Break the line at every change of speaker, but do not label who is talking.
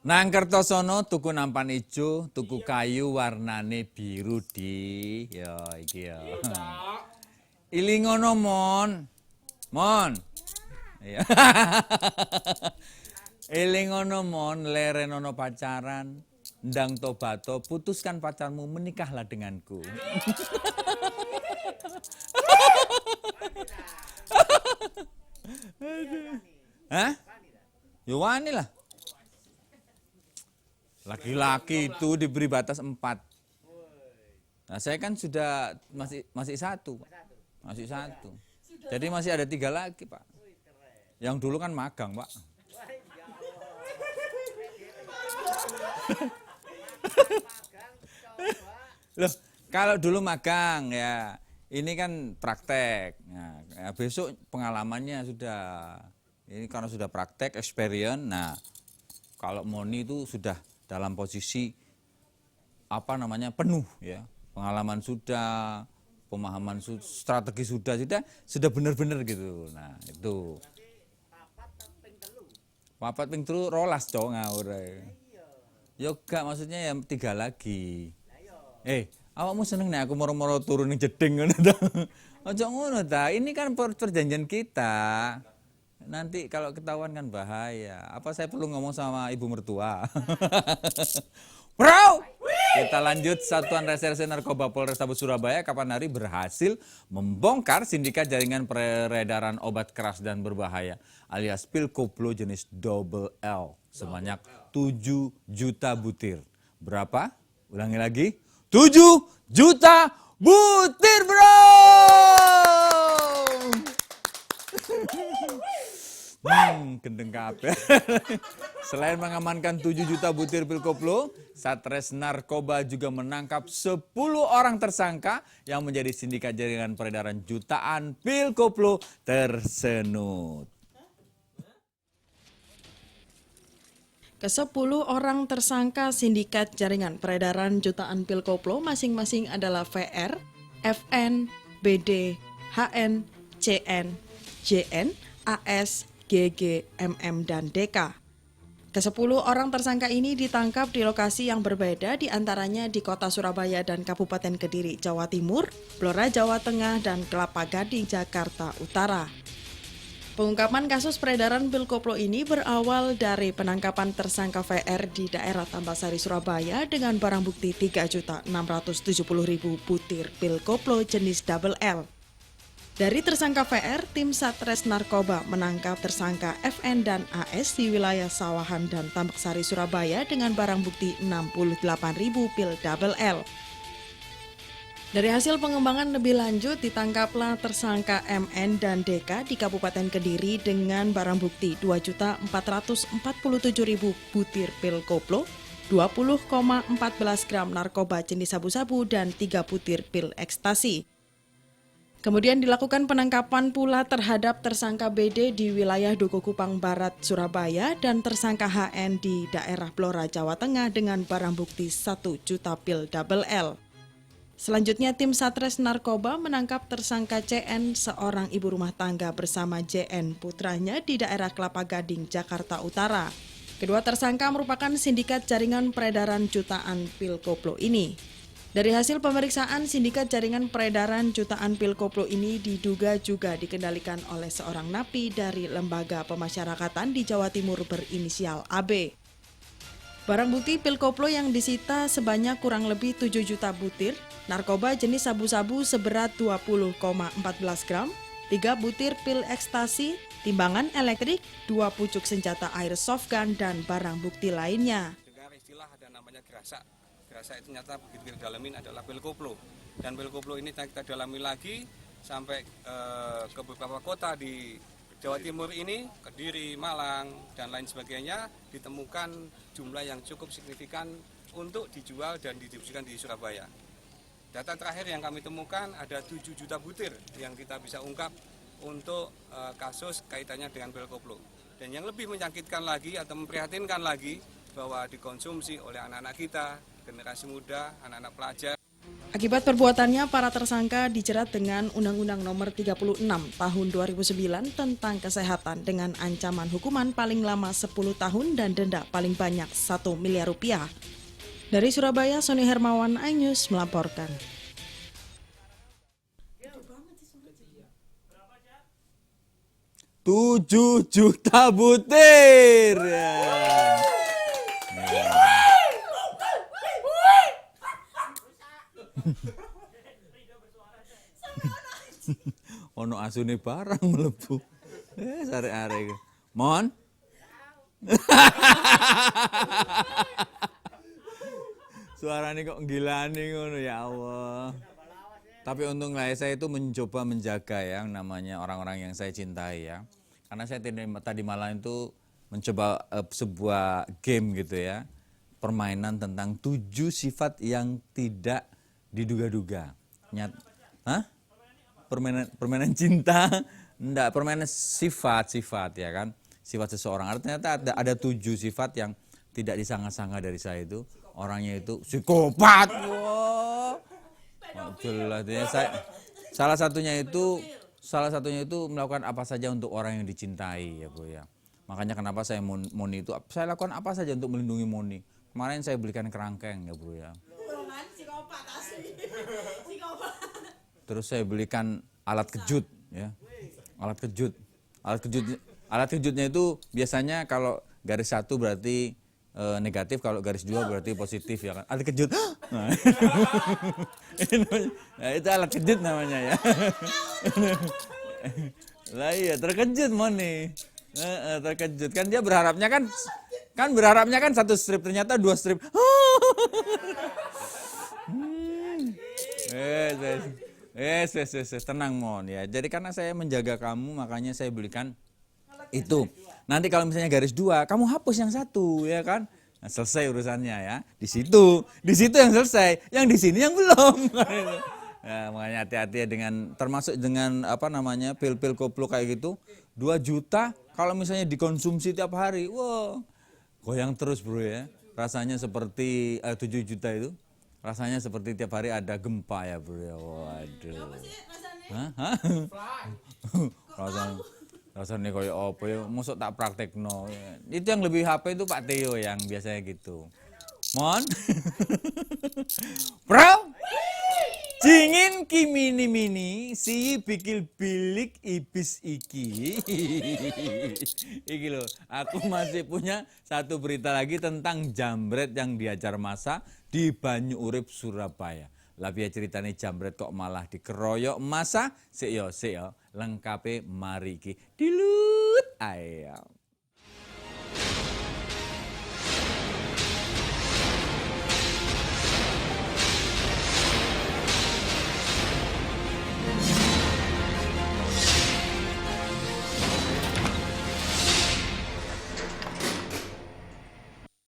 Nang Kertosono tuku nampan ijo, tuku kayu warnane biru di. Ya iki ya. Ilingono mon. Mon. Iya. Ilingono mon, lerenono pacaran, ndang tobato, putuskan pacarmu, menikahlah denganku. Hah? Yowani lah. Laki-laki itu diberi batas 4. Nah, saya kan sudah masih 1, Pak. Masih 1. Jadi masih ada 3 lagi, Pak. Yang dulu kan magang, Pak. Loh, kalau dulu magang ya, ini kan praktek. Nah, ya besok pengalamannya sudah, ini karena sudah praktek, experience. Nah, kalau Moni itu sudah dalam posisi penuh ya, pengalaman sudah, pemahaman strategi sudah benar-benar gitu. Nah itu papat ping telu rolas cowok ngawur. Ya gak, maksudnya ya 3 lagi. Awakmu seneng nih aku moro-moro turun ning jeding ngono ta. Aja ngono ta. Ini kan perjanjian kita. Nanti kalau ketahuan kan bahaya. Apa saya perlu ngomong sama ibu mertua? Bro, kita lanjut. Satuan Reserse Narkoba Polrestabes Surabaya kapan hari berhasil membongkar sindikat jaringan peredaran obat keras dan berbahaya alias pil koplo jenis double L sebanyak 7 juta butir. Berapa? Ulangi lagi. 7 juta butir, bro! Gendeng kabeh. Selain mengamankan 7 juta butir pil koplo, Satres Narkoba juga menangkap 10 orang tersangka yang menjadi sindikat jaringan peredaran jutaan pil koplo tersebut.
Ke-10 orang tersangka sindikat jaringan peredaran jutaan pil koplo masing-masing adalah VR, FN, BD, HN, CN, JN, AS, GG, MM, dan DK. Ke-10 orang tersangka ini ditangkap di lokasi yang berbeda, diantaranya di kota Surabaya dan Kabupaten Kediri, Jawa Timur, Blora, Jawa Tengah, dan Kelapa Gading, Jakarta Utara. Pengungkapan kasus peredaran pil koplo ini berawal dari penangkapan tersangka VR di daerah Tambasari, Surabaya dengan barang bukti 3.670.000 butir pil koplo jenis double L. Dari tersangka VR, tim Satres Narkoba menangkap tersangka FN dan AS di wilayah Sawahan dan Tambaksari, Surabaya dengan barang bukti 68.000 pil double L. Dari hasil pengembangan lebih lanjut, ditangkaplah tersangka MN dan DK di Kabupaten Kediri dengan barang bukti 2.447.000 butir pil koplo, 20,14 gram narkoba jenis sabu-sabu, dan 3 butir pil ekstasi. Kemudian dilakukan penangkapan pula terhadap tersangka BD di wilayah Duku Kupang Barat, Surabaya, dan tersangka HN di daerah Blora, Jawa Tengah dengan barang bukti 1 juta pil double L. Selanjutnya, tim Satres Narkoba menangkap tersangka CN, seorang ibu rumah tangga bersama JN putranya di daerah Kelapa Gading, Jakarta Utara. Kedua tersangka merupakan sindikat jaringan peredaran jutaan pil koplo ini. Dari hasil pemeriksaan, sindikat jaringan peredaran jutaan pil koplo ini diduga juga dikendalikan oleh seorang napi dari lembaga pemasyarakatan di Jawa Timur berinisial AB. Barang bukti pil koplo yang disita sebanyak kurang lebih 7 juta butir, narkoba jenis sabu-sabu seberat 20,14 gram, 3 butir pil ekstasi, timbangan elektrik, 2 pucuk senjata airsoft gun, dan barang bukti lainnya.
Dengar istilah ada namanya gerasa. Gerasa itu ternyata begitu kita dalamin adalah pil koplo. Dan pil koplo ini kita dalami lagi sampai ke beberapa kota di Jawa Timur ini, Kediri, Malang, dan lain sebagainya, ditemukan jumlah yang cukup signifikan untuk dijual dan didistribusikan di Surabaya. Data terakhir yang kami temukan ada 7 juta butir yang kita bisa ungkap untuk kasus kaitannya dengan pil koplo. Dan yang lebih menyakitkan lagi atau memprihatinkan lagi bahwa dikonsumsi oleh anak-anak kita, generasi muda, anak-anak pelajar.
Akibat perbuatannya, para tersangka dijerat dengan Undang-Undang Nomor 36 Tahun 2009 tentang kesehatan dengan ancaman hukuman paling lama 10 tahun dan denda paling banyak 1 miliar rupiah. Dari Surabaya, Sony Hermawan, iNews melaporkan.
7 juta butir. Ono asune barang mlebu. Arek-arek. Mon. Suarane kok gilani ngono, ya Allah. Tapi untung lah saya itu mencoba menjaga yang namanya orang-orang yang saya cintai ya. Karena saya tadi malam itu mencoba sebuah game gitu ya. Permainan tentang 7 sifat yang tidak diduga-duga. Hah? Permainan cinta? Enggak, permainan sifat ya kan. Sifat seseorang. Artinya ternyata ada 7 sifat yang tidak disangka-sangka dari saya itu. Orangnya itu psikopat. Wow. Jelas salah satunya itu melakukan apa saja untuk orang yang dicintai ya Bu ya. Makanya kenapa saya Moni itu saya lakukan apa saja untuk melindungi Moni. Kemarin saya belikan kerangkeng ya Bu ya. Terus saya belikan alat kejut ya. Alat kejutnya itu biasanya kalau garis 1 berarti negatif, kalau garis 2 berarti positif ya kan. Alat kejut. Nah, itu alat kejut namanya ya. Lah iya, terkejut Moni. Terkejut kan dia berharapnya kan 1 strip, ternyata 2 strip. Tenang Mon ya. Jadi karena saya menjaga kamu, makanya saya belikan itu. Nanti kalau misalnya garis 2, kamu hapus yang 1 ya kan. Nah, selesai urusannya ya. Di situ yang selesai, yang di sini yang belum. Ya, makanya hati-hati ya termasuk dengan pil-pil koplo kayak gitu. 2 juta kalau misalnya dikonsumsi tiap hari. Wow. Goyang terus Bro ya. Rasanya seperti 7 juta itu. Rasanya seperti tiap hari ada gempa ya Bro ya. Waduh. Hah? Rasanya kayak apa ya, mosok tak praktekno. Itu yang lebih HP itu Pak Theo yang biasanya gitu. Mon. Bro. Jingin ki mini si bikil bilik ibis iki. Iki loh, aku masih punya 1 berita lagi tentang jambret yang diajar masa di Banyu Urip Surabaya. Lah piye ceritane jambret kok malah dikeroyok masa? Sik yo, lengkape mari iki. Dilut ayam.